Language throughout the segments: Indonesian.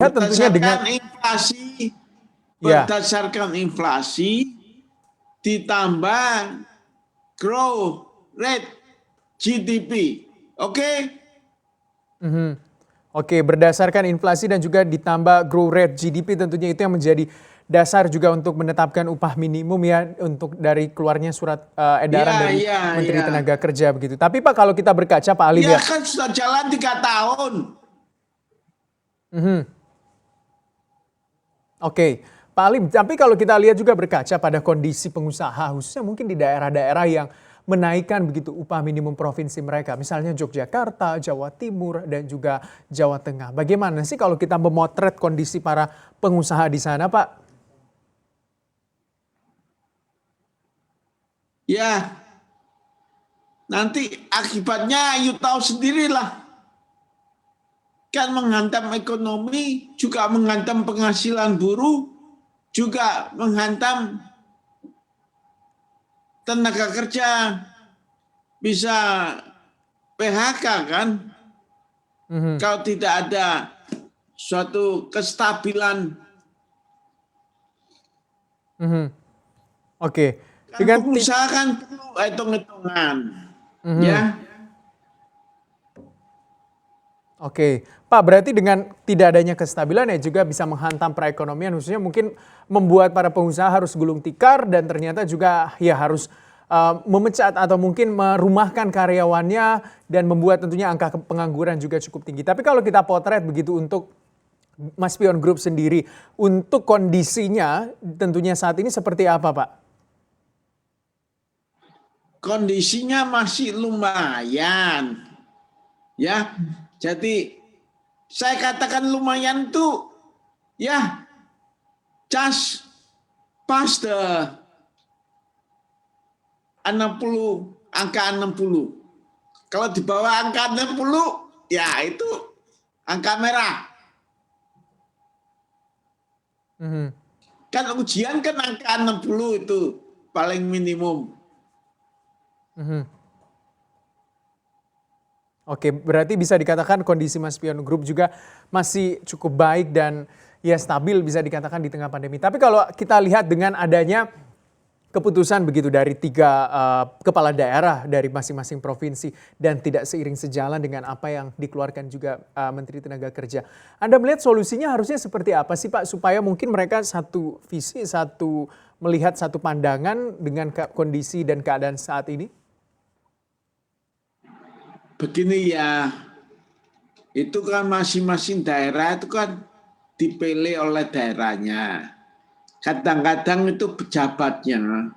tentunya dengan berdasarkan inflasi ditambah growth rate GDP. Oke? Oke, berdasarkan inflasi dan juga ditambah growth rate GDP tentunya itu yang menjadi dasar juga untuk menetapkan upah minimum ya untuk dari keluarnya surat edaran dari Menteri Tenaga Kerja begitu. Tapi Pak kalau kita berkaca Pak Alim ya kan sudah jalan 3 tahun. Oke, Pak Alim, tapi kalau kita lihat juga berkaca pada kondisi pengusaha, khususnya mungkin di daerah-daerah yang menaikkan begitu upah minimum provinsi mereka, misalnya Yogyakarta, Jawa Timur, dan juga Jawa Tengah. Bagaimana sih kalau kita memotret kondisi para pengusaha di sana, Pak? Ya, nanti akibatnya you tahu sendirilah. Kan menghantam ekonomi, juga menghantam penghasilan buruh, juga menghantam tenaga kerja, bisa PHK kan? Kalau tidak ada suatu kestabilan. Oke. Kan pengusaha kan perlu hitung-hitungan, ya. Oke, Pak, berarti dengan tidak adanya kestabilan ya juga bisa menghantam perekonomian, khususnya mungkin membuat para pengusaha harus gulung tikar dan ternyata juga ya harus memecat atau mungkin merumahkan karyawannya dan membuat tentunya angka pengangguran juga cukup tinggi. Tapi kalau kita potret begitu untuk Mas Pion Group sendiri, untuk kondisinya tentunya saat ini seperti apa, Pak? Kondisinya masih lumayan, ya. Jadi saya katakan lumayan tuh ya just past the 60, angka 60. Kalau di bawah angka 60 ya itu angka merah. Kan ujian kan angka 60 itu paling minimum. Oke, berarti bisa dikatakan kondisi Mas Pion Group juga masih cukup baik dan ya stabil bisa dikatakan di tengah pandemi. Tapi kalau kita lihat dengan adanya keputusan begitu dari 3 kepala daerah dari masing-masing provinsi dan tidak seiring sejalan dengan apa yang dikeluarkan juga Menteri Tenaga Kerja. Anda melihat solusinya harusnya seperti apa sih Pak supaya mungkin mereka satu visi, melihat satu pandangan dengan kondisi dan keadaan saat ini? Begini ya, itu kan masing-masing daerah itu kan dipilih oleh daerahnya. Kadang-kadang itu pejabatnya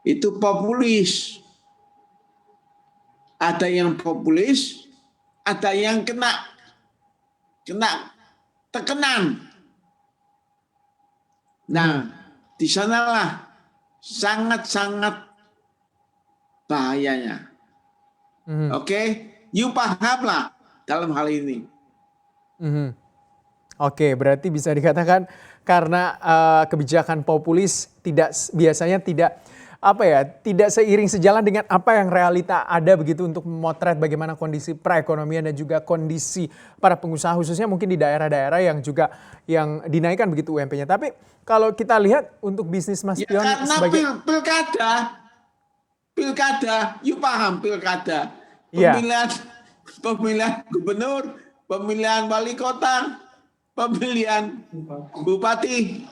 itu populis. Ada yang populis, ada yang kena tekenan. Nah, di sanalah sangat-sangat bahayanya. Oke, you pahamlah dalam hal ini. Oke, berarti bisa dikatakan karena kebijakan populis biasanya tidak seiring sejalan dengan apa yang realita ada begitu untuk memotret bagaimana kondisi perekonomian dan juga kondisi para pengusaha khususnya mungkin di daerah-daerah yang juga yang dinaikkan begitu UMP-nya. Tapi kalau kita lihat untuk bisnis Mas Pion karena sebagai pilkada, you paham pilkada, pemilihan gubernur, pemilihan wali kota, pemilihan bupati.